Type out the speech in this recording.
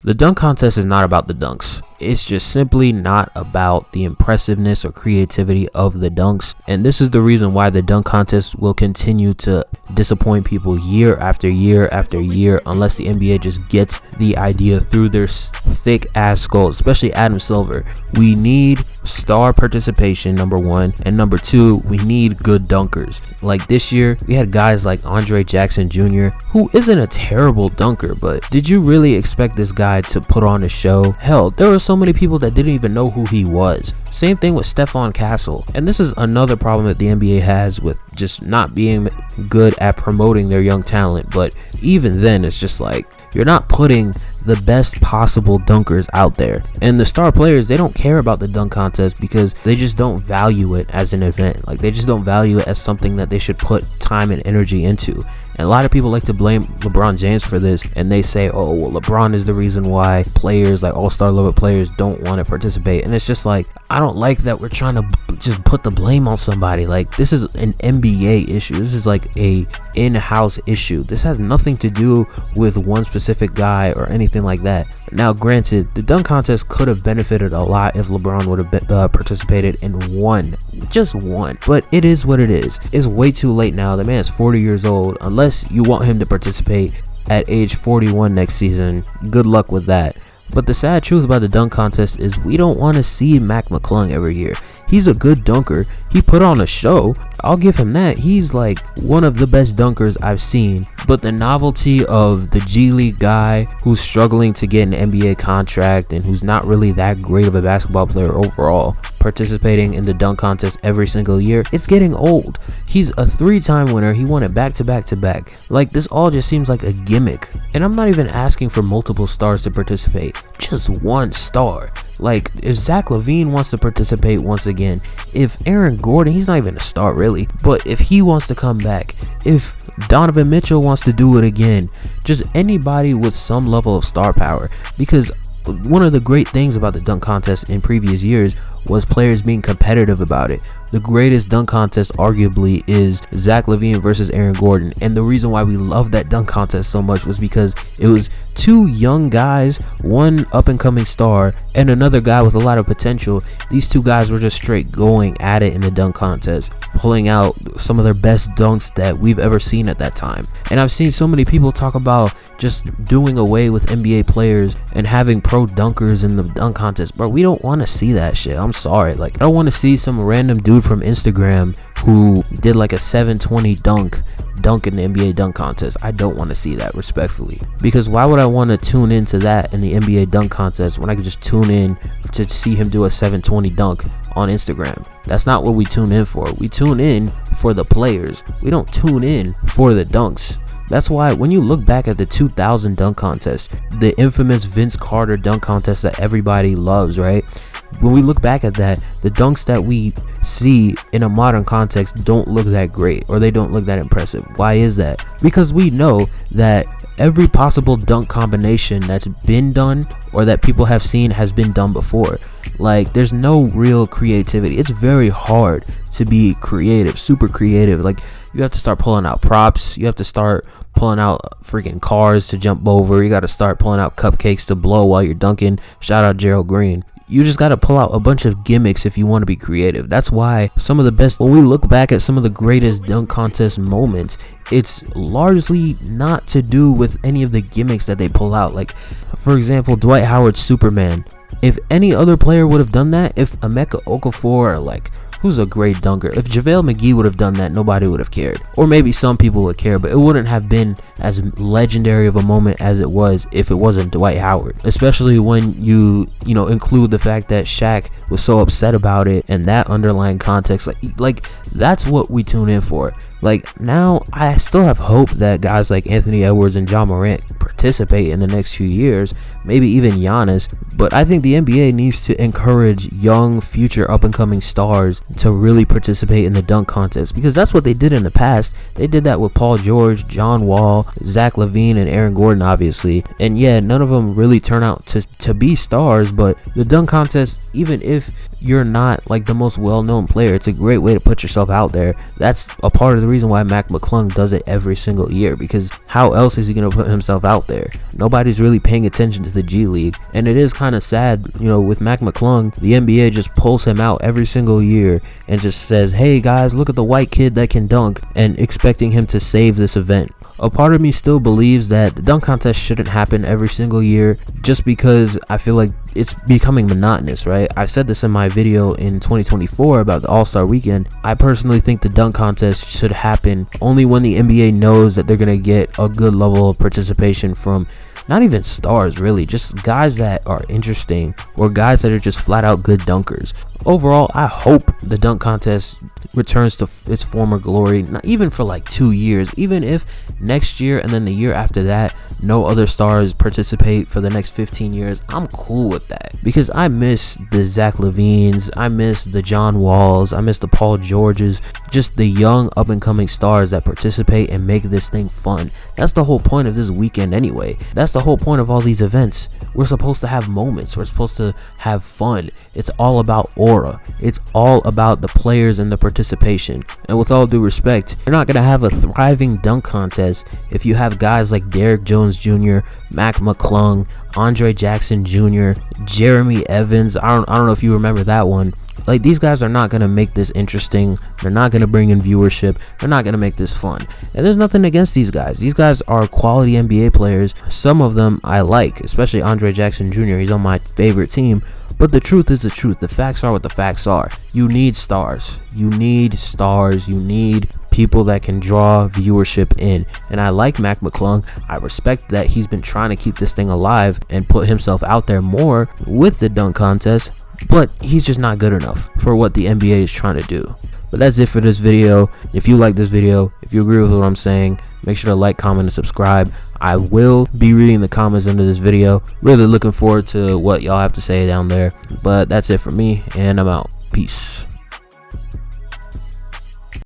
The dunk contest is not about the dunks. It's just simply not about the impressiveness or creativity of the dunks. And this is the reason why the dunk contest will continue to disappoint people year after year after year unless the NBA just gets the idea through their thick ass skulls, especially Adam Silver. We need star participation, number one, and number two, we need good dunkers. Like this year, we had guys like Andre Jackson Jr., who isn't a terrible dunker, but did you really expect this guy to put on a show? Hell, there were so many people that didn't even know who he was. Same thing with Stephon Castle. And this is another problem that the NBA has with just not being good at promoting their young talent. But even then, it's just like, you're not putting the best possible dunkers out there. And the star players, they don't care about the dunk contest because they just don't value it as an event. Like, they just don't value it as something that they should put time and energy into. And a lot of people like to blame LeBron James for this, and they say, oh, well, LeBron is the reason why players, like all-star level players, don't want to participate. And it's just like, I don't like that we're trying to just put the blame on somebody. Like, this is an NBA issue. This is like a in-house issue. This has nothing to do with one specific guy or anything like that. Now, granted, the dunk contest could have benefited a lot if LeBron would have participated in just one. But it is what it is. It's way too late now. The man's 40 years old. Unless you want him to participate at age 41 next season, good luck with that. But the sad truth about the dunk contest is we don't want to see Mac Mclung every year. He's a good dunker. He put on a show. I'll give him that. He's like one of the best dunkers I've seen. But the novelty of the G League guy who's struggling to get an NBA contract and who's not really that great of a basketball player overall, participating in the dunk contest every single year, it's getting old. He's a 3-time winner. He won it back to back to back. Like, this all just seems like a gimmick. And I'm not even asking for multiple stars to participate. Just one star. Like, if Zach LaVine wants to participate once again, if Aaron Gordon, he's not even a star really, but if he wants to come back, if Donovan Mitchell wants to do it again, just anybody with some level of star power. Because one of the great things about the dunk contest in previous years was players being competitive about it. The greatest dunk contest arguably is Zach LaVine versus Aaron Gordon, and the reason why we love that dunk contest so much was because it was two young guys, one up and coming star and another guy with a lot of potential. These two guys were just straight going at it in the dunk contest, pulling out some of their best dunks that we've ever seen at that time. And I've seen so many people talk about just doing away with NBA players and having pro dunkers in the dunk contest. Bro, we don't want to see that shit. I'm sorry. Like, I don't want to see some random dude from Instagram who did like a 720 dunk in the NBA dunk contest. I don't want to see that, respectfully, because why would I want to tune into that in the NBA dunk contest when I could just tune in to see him do a 720 dunk on Instagram? That's not what we tune in for. We tune in for the players. We don't tune in for the dunks. That's why when you look back at the 2000 dunk contest, the infamous Vince Carter dunk contest that everybody loves, right? When we look back at that, the dunks that we see in a modern context don't look that great, or they don't look that impressive. Why is that? Because we know that every possible dunk combination that's been done or that people have seen has been done before. Like, there's no real creativity. It's very hard to be creative, super creative. Like, you have to start pulling out props. You have to start pulling out freaking cars to jump over. You got to start pulling out cupcakes to blow while you're dunking. Shout out Gerald Green. You just got to pull out a bunch of gimmicks if you want to be creative. That's why some of the best, when we look back at some of the greatest dunk contest moments, it's largely not to do with any of the gimmicks that they pull out. Like, for example, Dwight Howard's Superman. If any other player would have done that, if Emeka Okafor, or like, who's a great dunker, if JaVale McGee would have done that, nobody would have cared. Or maybe some people would care, but it wouldn't have been as legendary of a moment as it was if it wasn't Dwight Howard. Especially when you include the fact that Shaq was so upset about it and that underlying context. Like that's what we tune in for. Like, now I still have hope that guys like Anthony Edwards and John Morant participate in the next few years, maybe even Giannis. But I think the NBA needs to encourage young future up and coming stars to really participate in the dunk contest, because that's what they did in the past. They did that with Paul George, John Wall, Zach LaVine, and Aaron Gordon, obviously. And yeah, none of them really turn out to be stars, but the dunk contest, even if you're not like the most well-known player. It's a great way to put yourself out there. That's a part of the reason why Mac Mclung does it every single year, because how else is he going to put himself out there? Nobody's really paying attention to the G League, and it is kind of sad, you know, with Mac Mclung. The NBA just pulls him out every single year and just says, hey guys, look at the white kid that can dunk, and expecting him to save this event. A part of me still believes that the dunk contest shouldn't happen every single year, just because I feel like it's becoming monotonous, right? I said this in my video in 2024 about the All-Star Weekend. I personally think the dunk contest should happen only when the NBA knows that they're going to get a good level of participation from not even stars, really, just guys that are interesting or guys that are just flat out good dunkers. Overall, I hope the dunk contest returns to its former glory, not even for like 2 years, even if next year and then the year after that no other stars participate for the next 15 years. I'm cool with that, because I miss the Zach LaVines, I miss the John Walls, I miss the Paul Georges, just the young up and coming stars that participate and make this thing fun. That's the whole point of this weekend anyway. That's the whole point of all these events. We're supposed to have moments, we're supposed to have fun. It's all about aura, it's all about the players and the participation. And with all due respect, you're not gonna have a thriving dunk contest if you have guys like Derrick Jones Jr., Mac Mclung, Andre Jackson Jr., Jeremy Evans. I don't know if you remember that one. Like, these guys are not going to make this interesting. They're not going to bring in viewership. They're not going to make this fun. And there's nothing against these guys. These guys are quality NBA players. Some of them I like, especially Andre Jackson Jr. He's on my favorite team. But the truth is the truth. The facts are what the facts are. You need stars. You need stars. You need people that can draw viewership in. And I like Mac Mclung. I respect that he's been trying to keep this thing alive and put himself out there more with the dunk contest. But he's just not good enough for what the NBA is trying to do. But that's it for this video. If you like this video, if you agree with what I'm saying, make sure to like, comment, and subscribe. I will be reading the comments under this video. Really looking forward to what y'all have to say down there. But that's it for me, and I'm out. Peace.